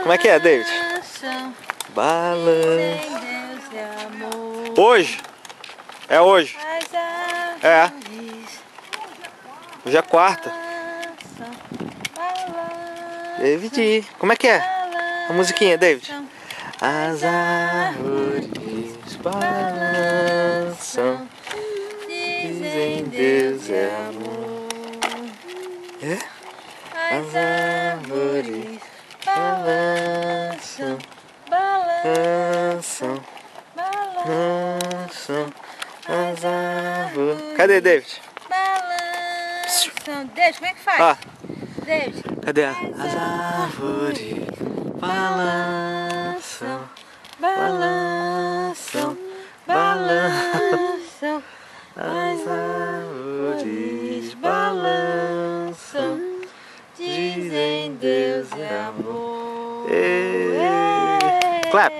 Como é que é, David? Balança. Hoje? É hoje. É. Hoje é quarta. David, como é que é? A musiquinha, David. As árvores balançam, dizem Deus é amor. É? As árvores balançam, balançam, balançam. As árvores. Cadê, David? Balançam. David, como é que faz? Ah. David. Cadê? As árvores balançam, balançam, balançam. As árvores balançam, dizem Deus é amor. Clap!